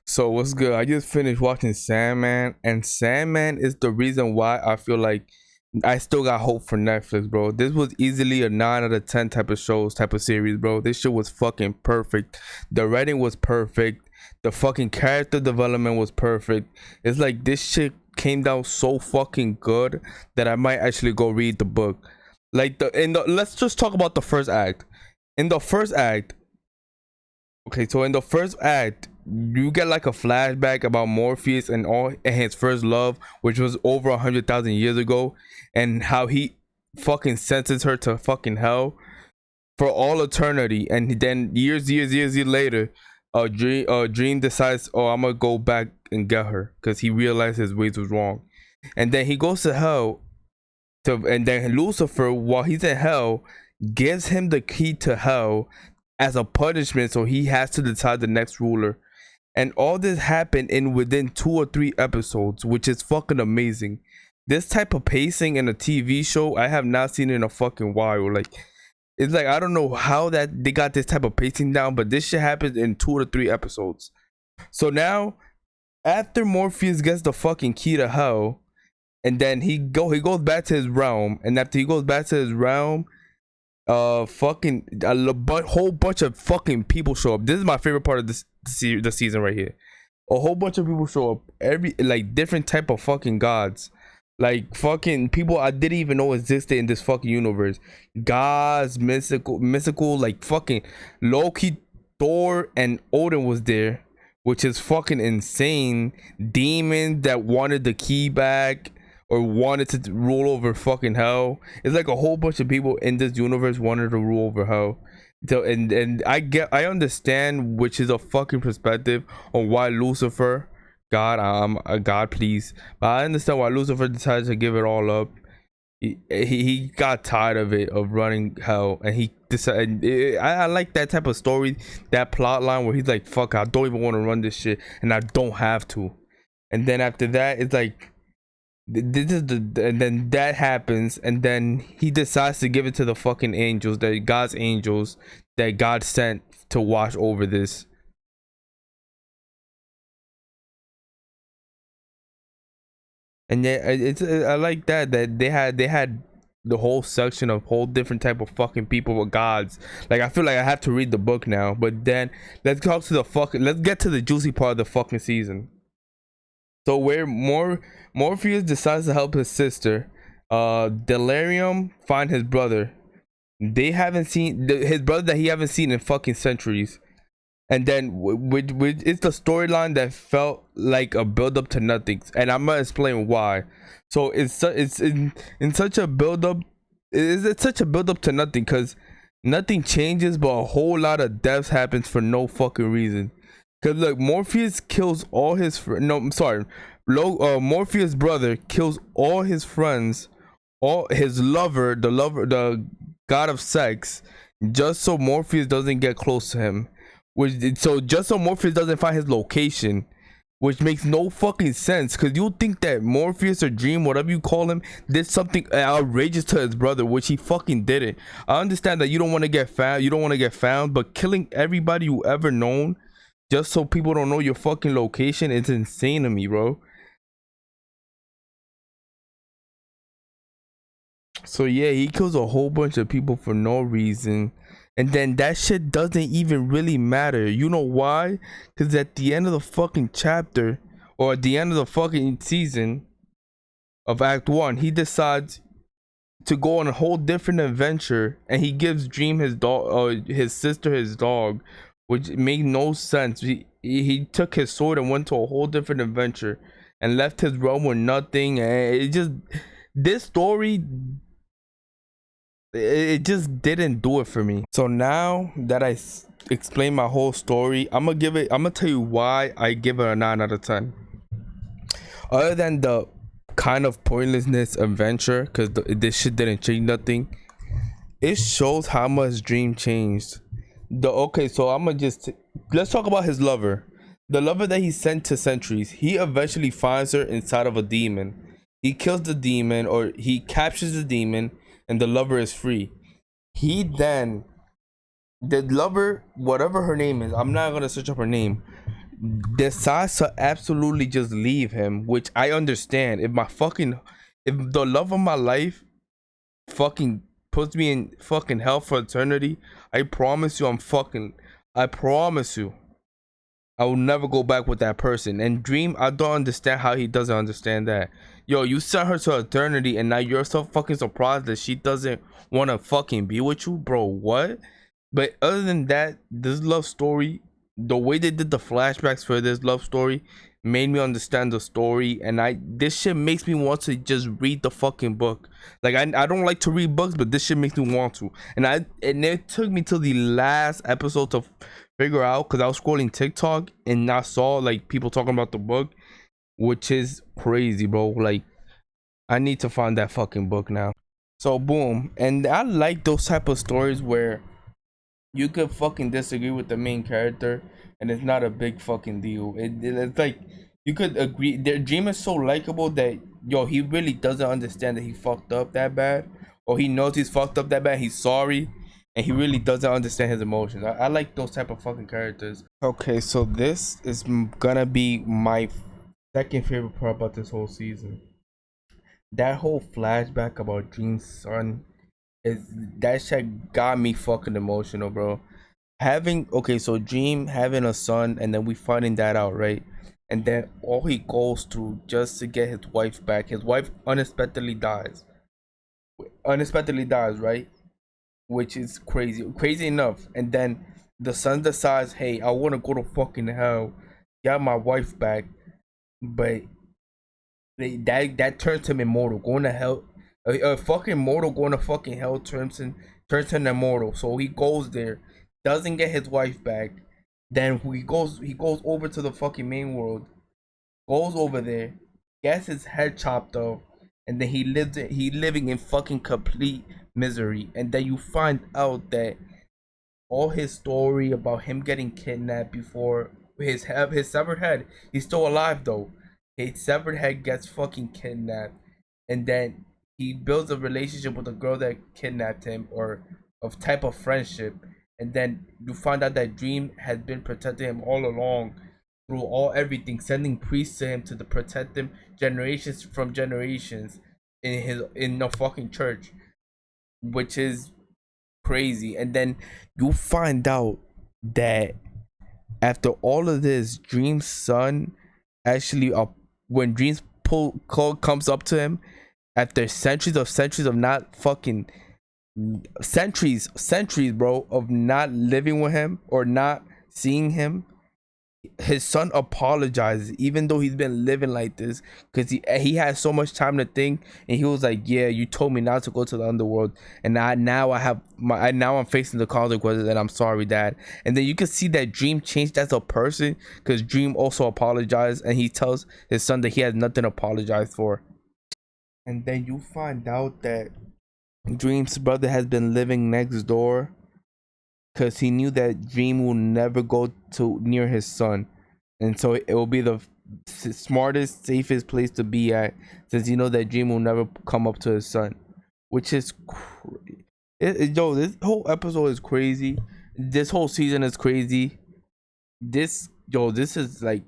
So what's good? I just finished watching Sandman, and Sandman is the reason why I feel like I still got hope for Netflix, bro. This was easily a 9 out of 10 type of shows, type of series, bro. This shit was fucking perfect. The writing was perfect. The fucking character development was perfect. It's like this shit came down so fucking good that I might actually go read the book. Like let's just talk about the first act. In the first act, okay, so in the first act, you get like a flashback about Morpheus and his first love, which was over 100,000 years ago, and how he fucking sentences her to fucking hell for all eternity. And then years later, Dream decides, oh, I'm gonna go back and get her because he realized his ways was wrong, and then he goes to hell. And then Lucifer, while he's in hell, gives him the key to hell as a punishment, so he has to decide the next ruler. And all this happened in within 2 or 3 episodes, which is fucking amazing. This type of pacing in a TV show I have not seen in a fucking while. Like, it's like I don't know how that they got this type of pacing down, but this shit happens in 2 to 3 episodes. So now, after Morpheus gets the fucking key to hell, and then he goes back to his realm, and after he goes back to his realm, fucking whole bunch of fucking people show up. This is my favorite part of the season right here. A whole bunch of people show up, every like different type of fucking gods, like fucking people I didn't even know existed in this fucking universe. Gods, mystical, like fucking Loki, Thor, and Odin was there, which is fucking insane. Demons that wanted the key back or wanted to rule over fucking hell. It's like a whole bunch of people in this universe wanted to rule over hell. So and I understand, which is a fucking perspective on why Lucifer, God, I'm a God, please. But I understand why Lucifer decided to give it all up. He got tired of it, of running hell, and he decided. I like that type of story, that plot line where he's like, fuck, I don't even want to run this shit, and I don't have to. And then after that, it's like, this is and then that happens, and then he decides to give it to the fucking angels, that God's angels that God sent to watch over this. And yeah, I like that they had the whole section of whole different type of fucking people with gods. Like, I feel like I have to read the book now, but then let's get to the juicy part of the fucking season. So where Morpheus decides to help his sister, Delirium find his brother. They haven't seen his brother that he haven't seen in fucking centuries. And then it's the storyline that felt like a build up to nothing, and I'm gonna explain why. So it's in such a build up. It's such a build up to nothing because nothing changes, but a whole lot of deaths happens for no fucking reason. Cause look, Morpheus kills all his no, I'm sorry, Morpheus' brother kills all his friends, all his the god of sex, just so Morpheus doesn't get close to him. Just so Morpheus doesn't find his location, which makes no fucking sense. Cause you think that Morpheus or Dream, whatever you call him, did something outrageous to his brother, which he fucking didn't. I understand that you don't want to get found, but killing everybody you ever known just so people don't know your fucking location, it's insane to me, bro. So yeah, he kills a whole bunch of people for no reason, and then that shit doesn't even really matter. You know why? Because at the end of the fucking chapter, or at the end of the fucking season of Act 1, he decides to go on a whole different adventure, and he gives Dream his dog, his sister his dog, which made no sense. He took his sword and went to a whole different adventure and left his realm with nothing. And it just, this story, it just didn't do it for me. So now that I explained my whole story, I'm gonna tell you why I give it a 9 out of 10. Other than the kind of pointlessness adventure, because this shit didn't change nothing, it shows how much Dream changed. Okay, so let's talk about his lover. The lover that he sent to Centuries, he eventually finds her inside of a demon. He kills the demon, or he captures the demon, and the lover is free. The lover, whatever her name is, I'm not gonna search up her name. decides to absolutely just leave him, which I understand. If the love of my life fucking puts me in fucking hell for eternity, I promise you, I promise you, I will never go back with that person. And Dream, I don't understand how he doesn't understand that. Yo, you sent her to eternity, and now you're so fucking surprised that she doesn't want to fucking be with you, bro. What? But other than that, this love story, the way they did the flashbacks for this love story, made me understand the story. And this shit makes me want to just read the fucking book. Like I don't like to read books, but this shit makes me want to. And it took me to the last episode to figure out, because I was scrolling TikTok and I saw like people talking about the book, which is crazy, bro. Like I need to find that fucking book now. So boom, and I like those type of stories where you could fucking disagree with the main character and it's not a big fucking deal. It's like you could agree. Their Dream is so likable that yo, he really doesn't understand that he fucked up that bad, or he knows he's fucked up that bad. He's sorry, and he really doesn't understand his emotions. I like those type of fucking characters. Okay, so this is gonna be my second favorite part about this whole season. That whole flashback about Dream's son is that shit got me fucking emotional, bro. Having okay, so Dream having a son, and then we finding that out, right? And then all he goes through just to get his wife back. His wife unexpectedly dies, right? Which is crazy enough. And then the son decides, hey, I want to go to fucking hell, get my wife back. But that turns him immortal. Going to hell, a fucking mortal going to fucking hell turns him immortal. So he goes there, doesn't get his wife back. Then he goes over to the fucking main world, goes over there, gets his head chopped off, and then he living in fucking complete misery. And then you find out that all his story about him getting kidnapped before his severed head. He's still alive though. His severed head gets fucking kidnapped, and then he builds a relationship with the girl that kidnapped him, or of type of friendship. And then you find out that Dream has been protecting him all along through all everything, sending priests to him to protect him generations from generations in the fucking church, which is crazy. And then you find out that after all of this, Dream's son actually when Dream's comes up to him after centuries of not fucking centuries, bro, of not living with him or not seeing him, his son apologizes, even though he's been living like this, because he had so much time to think. And he was like, yeah, you told me not to go to the underworld, and now I'm facing the consequences, and I'm sorry, dad. And then you can see that Dream changed as a person, because Dream also apologized, and he tells his son that he has nothing to apologize for. And then you find out that Dream's brother has been living next door, because he knew that Dream will never go to near his son, and so it will be the smartest, safest place to be at, since you know that Dream will never come up to his son, which is yo, this whole episode is crazy. This whole season is crazy. This is like,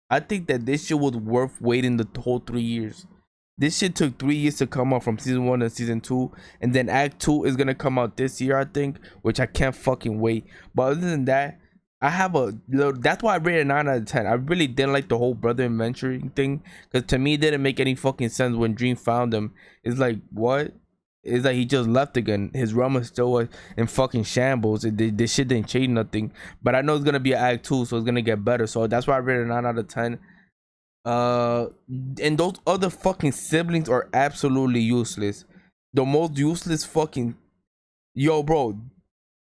I think that this shit was worth waiting the whole 3 years. This shit took 3 years to come out from season 1 to season 2, and then Act 2 is gonna come out this year, I think, which I can't fucking wait. But other than that, that's why I rated 9 out of 10. I really didn't like the whole brother adventuring thing, because to me it didn't make any fucking sense. When Dream found him, it's like, what? It's like he just left again. His realm is still in fucking shambles. This shit didn't change nothing. But I know it's gonna be an Act 2, so it's gonna get better. So that's why I rated 9 out of 10. And those other fucking siblings are absolutely useless. The most useless fucking, yo, bro,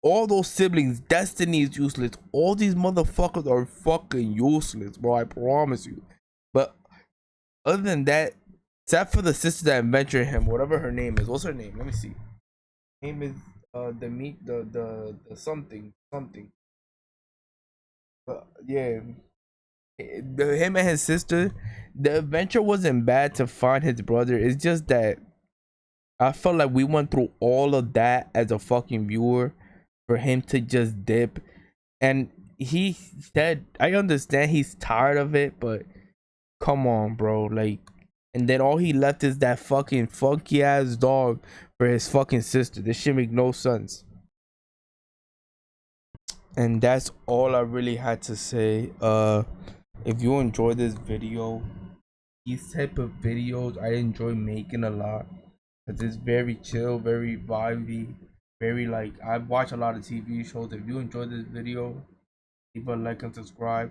all those siblings, Destiny is useless. All these motherfuckers are fucking useless, bro, I promise you. But other than that, except for the sister that adventured him, whatever her name is. What's her name? Let me see. Name is the something. But yeah, him and his sister, the adventure wasn't bad to find his brother. It's just that I felt like we went through all of that as a fucking viewer for him to just dip. And he said, I understand he's tired of it, but come on, bro. Like, and then all he left is that fucking funky ass dog for his fucking sister. This shit make no sense. And that's all I really had to say. If you enjoyed this video, these type of videos I enjoy making a lot because it's very chill, very vibey, very like I watch a lot of TV shows. If you enjoyed this video, leave a like and subscribe.